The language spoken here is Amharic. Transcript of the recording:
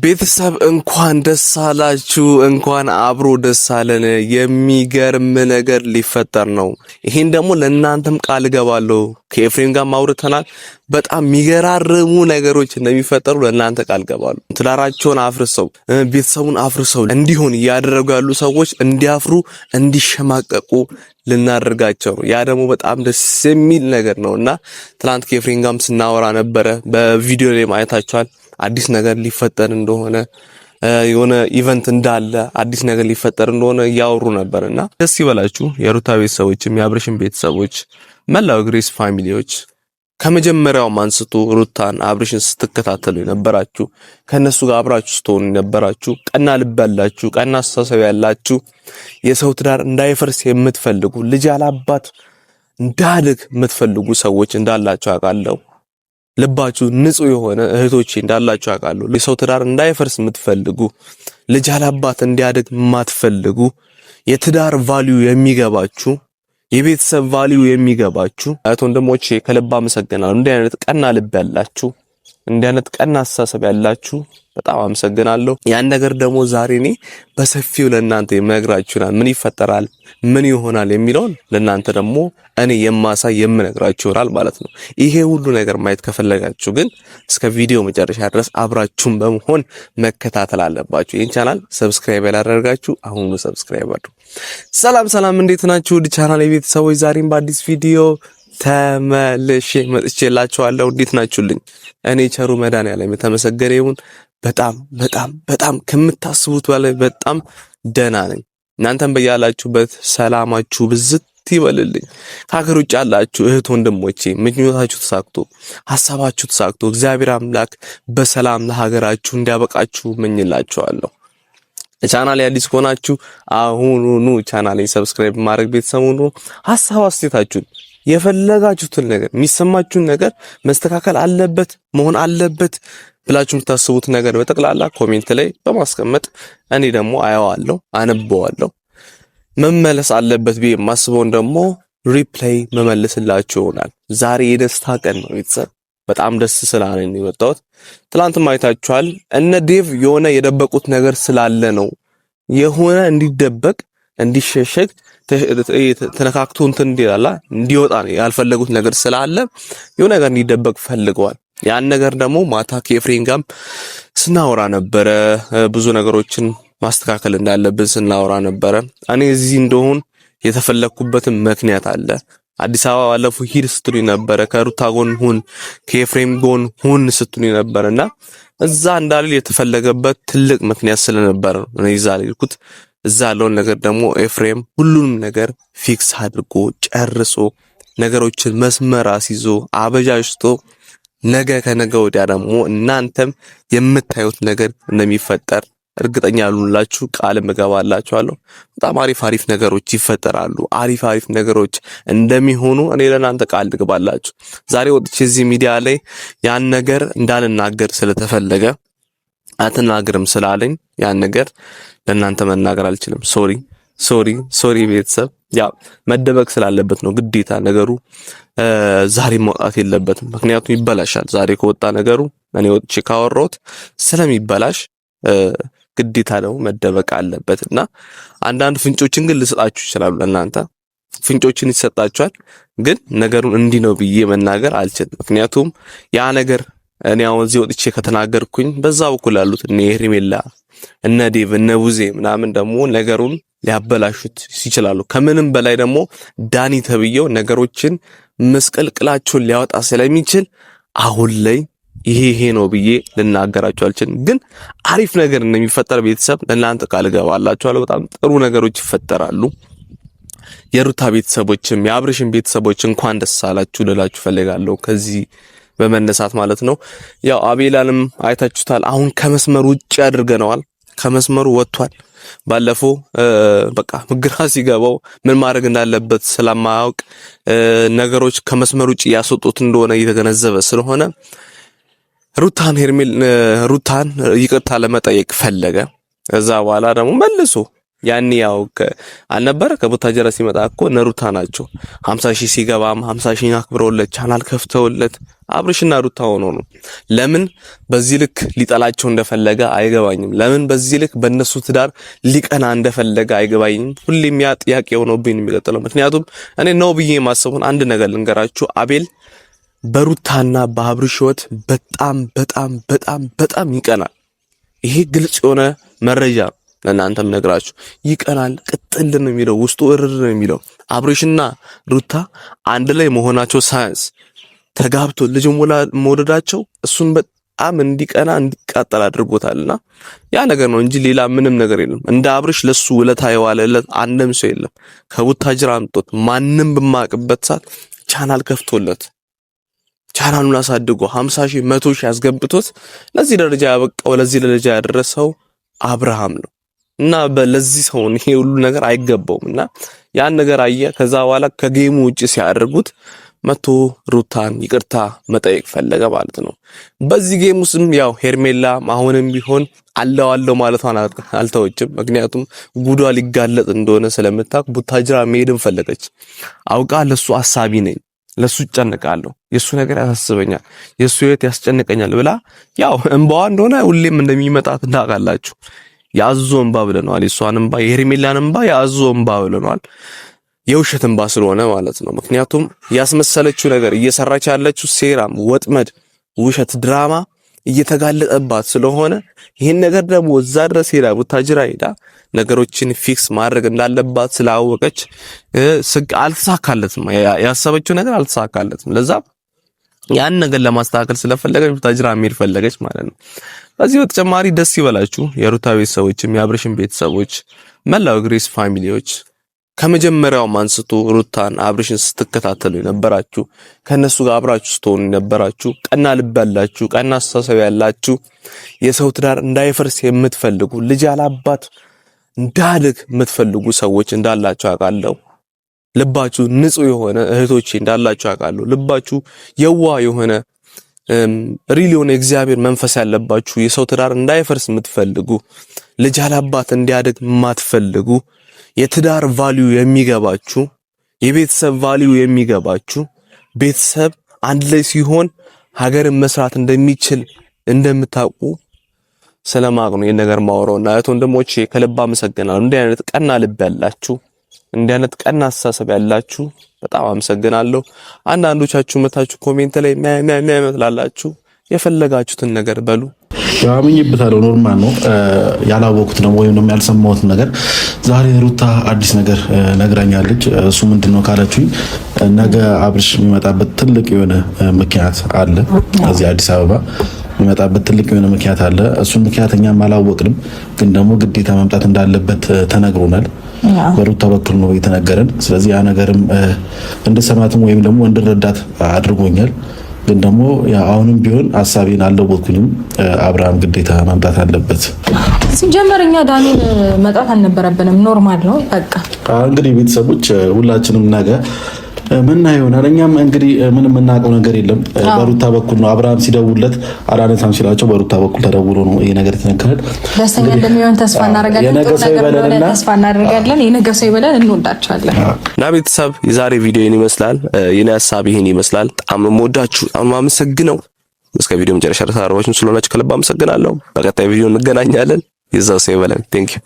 ቤተሰብ እንኳን ደስ አላችሁ፣ እንኳን አብሮ ደስ አለን። የሚገርም ነገር ሊፈጠር ነው። ይሄን ደግሞ ለእናንተም ቃል ገባለሁ። ከኤፍሬም ጋር ማውርተናል። በጣም የሚገራርሙ ነገሮች እንደሚፈጠሩ ለእናንተ ቃል ገባለሁ። ትዳራቸውን አፍርሰው ቤተሰቡን አፍርሰው እንዲሆን እያደረጉ ያሉ ሰዎች እንዲያፍሩ፣ እንዲሸማቀቁ ልናደርጋቸው ነው። ያ ደግሞ በጣም ደስ የሚል ነገር ነውና ትናንት ከኤፍሬም ጋርም ስናወራ ነበረ። በቪዲዮ ላይ ማየታችኋል። አዲስ ነገር ሊፈጠር እንደሆነ የሆነ ኢቨንት እንዳለ አዲስ ነገር ሊፈጠር እንደሆነ ያወሩ ነበርና ደስ ይበላችሁ። የሩታ ቤተሰቦችም የአብርሽን ቤተሰቦች መላው ግሬስ ፋሚሊዎች ከመጀመሪያው አንስቶ ሩታን አብርሽን ስትከታተሉ የነበራችሁ ከነሱ ጋር አብራችሁ ስትሆኑ የነበራችሁ ቀና ልብ ያላችሁ ቀና አስተሳሰብ ያላችሁ የሰው ትዳር እንዳይፈርስ የምትፈልጉ ልጅ አላባት እንዳልክ የምትፈልጉ ሰዎች እንዳላችሁ አውቃለሁ። ልባችሁ ንጹህ የሆነ እህቶቼ እንዳላችሁ አውቃለሁ። የሰው ትዳር እንዳይፈርስ የምትፈልጉ ልጅ አላባት እንዲያድግ የማትፈልጉ የትዳር ቫልዩ የሚገባችሁ የቤተሰብ ቫልዩ የሚገባችሁ እህት ወንድሞቼ ከልብ አመሰግናለሁ። እንዲህ አይነት ቀና ልብ ያላችሁ እንዲህ አይነት ቀና አስተሳሰብ ያላችሁ በጣም አመሰግናለሁ። ያን ነገር ደግሞ ዛሬ እኔ በሰፊው ለእናንተ የምነግራችሁና ምን ይፈጠራል ምን ይሆናል የሚለውን ለእናንተ ደግሞ እኔ የማሳይ የምነግራችሁ ይሆናል ማለት ነው። ይሄ ሁሉ ነገር ማየት ከፈለጋችሁ ግን እስከ ቪዲዮ መጨረሻ ድረስ አብራችሁን በመሆን መከታተል አለባችሁ። ይህን ቻናል ሰብስክራይብ ያላደረጋችሁ አሁኑ ሰብስክራይብ አድርጉ። ሰላም ሰላም፣ እንዴት ናችሁ? ውድ ቻናል የቤተሰቦች ዛሬም በአዲስ ቪዲዮ ተመልሼ መጥቼላችኋለሁ። እንዴት ናችሁልኝ? እኔ ቸሩ መድኃኒዓለም የተመሰገነ ይሁን በጣም በጣም በጣም ከምታስቡት በላይ በጣም ደህና ነኝ። እናንተም በያላችሁበት ሰላማችሁ ብዝት ይበልልኝ። ከሀገር ውጭ ያላችሁ እህት ወንድሞቼ ምኞታችሁ ተሳክቶ ሐሳባችሁ ተሳክቶ እግዚአብሔር አምላክ በሰላም ለሀገራችሁ እንዲያበቃችሁ መኝላችኋለሁ። ቻናሌ አዲስ ከሆናችሁ አሁኑኑ ቻናሌን ሰብስክራይብ ማድረግ ቤተሰብ ሁኑ። ሐሳብ አስተያየታችሁን የፈለጋችሁትን ነገር የሚሰማችሁን ነገር መስተካከል አለበት መሆን አለበት ብላችሁ የምታስቡት ነገር በጠቅላላ ኮሜንት ላይ በማስቀመጥ እኔ ደግሞ አየዋለሁ አነበዋለሁ። መመለስ አለበት ብዬ የማስበውን ደግሞ ሪፕላይ መመለስላችሁ ይሆናል። ዛሬ የደስታ ቀን ነው ቤተሰብ። በጣም ደስ ስላለኝ ነው የመጣሁት። ትላንትም አይታችኋል። እነ ዴቭ የሆነ የደበቁት ነገር ስላለ ነው የሆነ እንዲደበቅ እንዲሸሸግ ተነካክቶ እንትን እንዲላላ እንዲወጣ ነው ያልፈለጉት ነገር ስላለ የሆነ ነገር እንዲደበቅ ፈልገዋል። ያን ነገር ደግሞ ማታ ከኤፍሬም ጋር ስናወራ ነበረ። ብዙ ነገሮችን ማስተካከል እንዳለብን ስናወራ ነበረ። እኔ እዚህ እንደሆን የተፈለኩበትም ምክንያት አለ። አዲስ አበባ ባለፈው ሂድ ስትሉኝ ነበረ። ከሩታ ጎን ሁን ከኤፍሬም ጎን ሁን ስትሉኝ ነበርና እዛ እንዳልል የተፈለገበት ትልቅ ምክንያት ስለነበረ ነው እኔ እዛ ልኩት። እዛ ያለውን ነገር ደግሞ ኤፍሬም ሁሉንም ነገር ፊክስ አድርጎ ጨርሶ ነገሮችን መስመር አስይዞ አበጃጅቶ ነገ ከነገ ወዲያ ደግሞ እናንተም የምታዩት ነገር እንደሚፈጠር እርግጠኛ ያሉላችሁ ቃል መገባላችኋለሁ። በጣም አሪፍ ነገሮች ይፈጠራሉ። አሪፍ ነገሮች እንደሚሆኑ እኔ ለእናንተ ቃል ልገባላችሁ። ዛሬ ወጥቼ እዚህ ሚዲያ ላይ ያን ነገር እንዳልናገር ስለተፈለገ አትናገርም ስላለኝ ያን ነገር ለእናንተ መናገር አልችልም። ሶሪ ቤተሰብ። ያ መደበቅ ስላለበት ነው ግዴታ ነገሩ ዛሬ መውጣት የለበትም። ምክንያቱም ይበላሻል። ዛሬ ከወጣ ነገሩ እኔ ወጥቼ ካወራሁት ስለሚበላሽ ግዴታ ነው መደበቅ አለበትና አንዳንድ ፍንጮችን ግን ልሰጣችሁ ይችላሉ። ለእናንተ ፍንጮችን ይሰጣችኋል፣ ግን ነገሩን እንዲህ ነው ብዬ መናገር አልችልም። ምክንያቱም ያ ነገር እኔ አሁን እዚህ ወጥቼ ከተናገርኩኝ በዛ በኩል ያሉት እነ ሄርሜላ እነ ዴቭ እነ ቡዜ ምናምን ደግሞ ነገሩን ሊያበላሹት ይችላሉ። ከምንም በላይ ደግሞ ዳኒ ተብየው ነገሮችን መስቀልቅላቸውን ሊያወጣ ስለሚችል አሁን ላይ ይሄ ነው ብዬ ልናገራችሁ አልችልም። ግን አሪፍ ነገር እንደሚፈጠር ቤተሰብ ለእናንተ ቃል ገባላችኋለሁ። በጣም ጥሩ ነገሮች ይፈጠራሉ። የሩታ ቤተሰቦችም የአብርሽን ቤተሰቦች እንኳን ደስ አላችሁ ልላችሁ ፈልጋለሁ። ከዚህ በመነሳት ማለት ነው። ያው አቤላንም አይታችሁታል። አሁን ከመስመሩ ውጪ አድርገነዋል። ከመስመሩ ወጥቷል። ባለፈው በቃ ግራ ሲገባው ምን ማድረግ እንዳለበት ስለማያውቅ ነገሮች ከመስመሩ ውጪ ያስወጡት እንደሆነ እየተገነዘበ ስለሆነ ሩታን ይቅርታ ለመጠየቅ ፈለገ። ከዛ በኋላ ደግሞ መልሶ ያኔ ያው አልነበረ ከቡታጀራ ሲመጣ እኮ ነሩታ ናቸው 50 ሺህ ሲገባም 50 ሺህ አክብረውለት ቻናል ከፍተውለት አብርሽና ሩታ ሆኖ ነው። ለምን በዚህ ልክ ሊጠላቸው እንደፈለገ አይገባኝም። ለምን በዚህ ልክ በእነሱ ትዳር ሊቀና እንደፈለገ አይገባኝም። ሁሌም ያ ጥያቄ ሆኖብኝ የሚቀጥለው። ምክንያቱም እኔ ነው ብዬ የማስበውን አንድ ነገር ልንገራችሁ። አቤል በሩታና በአብርሽ ህይወት በጣም በጣም በጣም በጣም ይቀናል። ይሄ ግልጽ የሆነ መረጃ ለእናንተም ነግራችሁ ይቀናል። ቅጥል ነው የሚለው ውስጡ እርር ነው የሚለው። አብርሽና ሩታ አንድ ላይ መሆናቸው ሳይንስ ተጋብቶ ልጅ መውለዳቸው እሱን በጣም እንዲቀና እንዲቃጠል አድርጎታልና ያ ነገር ነው እንጂ ሌላ ምንም ነገር የለም። እንደ አብርሽ ለሱ ውለታ የዋለለት አንድም ሰው የለም። ከቡታጅራ አምጦት ማንም በማቅበት ሰዓት ቻናል ከፍቶለት ቻናሉን አሳድጎ 50 ሺህ 100 ሺህ ያስገብቶት ለዚህ ደረጃ ያበቃው ለዚህ ደረጃ ያደረሰው አብርሃም ነው እና ለዚህ ሰው ይሄ ሁሉ ነገር አይገባውምና ያን ነገር አየ። ከዛ በኋላ ከጌሙ ውጪ ሲያደርጉት መቶ ሩታን ይቅርታ መጠየቅ ፈለገ ማለት ነው። በዚህ ጌም ውስጥም ያው ሄርሜላ አሁንም ቢሆን አለው ማለቷን አልተወችም። ምክንያቱም ጉዷ ሊጋለጥ እንደሆነ ስለምታውቅ ቡታጅራ መሄድን ፈለገች። አውቃ ለሱ አሳቢ ነኝ፣ ለሱ ጨነቃለሁ፣ የሱ ነገር ያሳስበኛል፣ የሱ ህይወት ያስጨንቀኛል ብላ ያው እንባዋ እንደሆነ ሁሌም እንደሚመጣት እንዳቃላችሁ ያዞ እንባ ብለናል። የሷን እንባ የሄርሜላን እንባ ያዞ እንባ ብለናል። የውሸት እንባ ስለሆነ ማለት ነው። ምክንያቱም ያስመሰለችው ነገር እየሰራች ያለችው ሴራም፣ ወጥመድ፣ ውሸት፣ ድራማ እየተጋለጠባት ስለሆነ ይሄን ነገር ደግሞ እዛ ድረስ ሄዳ ቡታጅራ ሄዳ ነገሮችን ፊክስ ማድረግ እንዳለባት ስላወቀች አልተሳካለትም። ያሰበችው ነገር አልተሳካለትም። ለዛ ያን ነገር ለማስተካከል ስለፈለገች ቡታጅራ መሄድ ፈለገች ማለት ነው። በዚህ በተጨማሪ ደስ ይበላችሁ የሩታ ቤተሰቦችም የአብርሽን ቤተሰቦች መላው ግሬስ ፋሚሊዎች ከመጀመሪያው አንስቶ ሩታን አብርሽን ስትከታተሉ የነበራችሁ ከነሱ ጋር አብራችሁ ስትሆኑ የነበራችሁ ቀና ልብ ያላችሁ ቀና አስተሳሰብ ያላችሁ የሰው ትዳር እንዳይፈርስ የምትፈልጉ ልጅ አላባት እንዳድግ የምትፈልጉ ሰዎች እንዳላችሁ አውቃለሁ። ልባችሁ ንጹህ የሆነ እህቶቼ እንዳላችሁ አውቃለሁ። ልባችሁ የዋ የሆነ ሪል የሆነ እግዚአብሔር መንፈስ ያለባችሁ የሰው ትዳር እንዳይፈርስ የምትፈልጉ ልጅ አላባት እንዲያድግ የማትፈልጉ የትዳር ቫልዩ የሚገባችሁ የቤተሰብ ቫልዩ የሚገባችሁ ቤተሰብ አንድ ላይ ሲሆን ሀገርን መስራት እንደሚችል እንደምታውቁ ስለማቅ ነው የነገር ማወራውና እህት ወንድሞቼ ከልብ አመሰግናለሁ። እንዲህ አይነት ቀና ልብ ያላችሁ እንዲህ አይነት ቀና አስተሳሰብ ያላችሁ በጣም አመሰግናለሁ። አንዳንዶቻችሁ መታችሁ ኮሜንት ላይ ላላችሁ የፈለጋችሁትን ነገር በሉ። ያምኝበታለሁ ኖርማል ነው። ያላወቁት ነው ወይም ደግሞ ያልሰማሁት ነገር ዛሬ ሩታ አዲስ ነገር ነግራኛለች። እሱ ምንድነው ካላችሁኝ ነገ አብርሽ የሚመጣበት ትልቅ የሆነ ምክንያት አለ። እዚህ አዲስ አበባ የሚመጣበት ትልቅ የሆነ ምክንያት አለ። እሱን ምክንያት እኛም አላወቅንም፣ ግን ደግሞ ግዴታ መምጣት እንዳለበት ተነግሮናል። በሩታ በኩል ነው የተነገረን። ስለዚህ ያ ነገርም እንድሰማትም ወይም ደግሞ እንድረዳት አድርጎኛል። ግን ደግሞ አሁንም ቢሆን ሐሳቤን አልለወጥኩኝም። አብርሃም ግዴታ መምጣት አለበት። ሲጀመር እኛ ዳኒን መጣት አልነበረብንም። ኖርማል ነው በቃ። እንግዲህ ቤተሰቦች ሁላችንም ነገ ምን ይሆናል። እኛም እንግዲህ ምንም የምናውቀው ነገር የለም። በሩታ በኩል ነው አብርሃም ሲደውለት አላነሳም ሲላቸው በሩታ በኩል ተደውሎ ነው ይሄ ነገር የተነገረን። ደስተኛ እንደሚሆን ተስፋ እናደርጋለን። የነገ ሰው ይበለን። እንወዳቸዋለን። እና ቤተሰብ የዛሬ ቪዲዮ ይሄን ይመስላል። የኔ ሐሳብ ይሄን ይመስላል። በጣም የምወዳችሁ በጣም አመሰግነው። እስከ ቪዲዮ መጨረሻ ድረስ አብራችሁን ስለሆናችሁ ከልብ አመሰግናለሁ። በቀጣይ ቪዲዮ እንገናኛለን። የዛው ሰው ይበለን። ቴንክ ዩ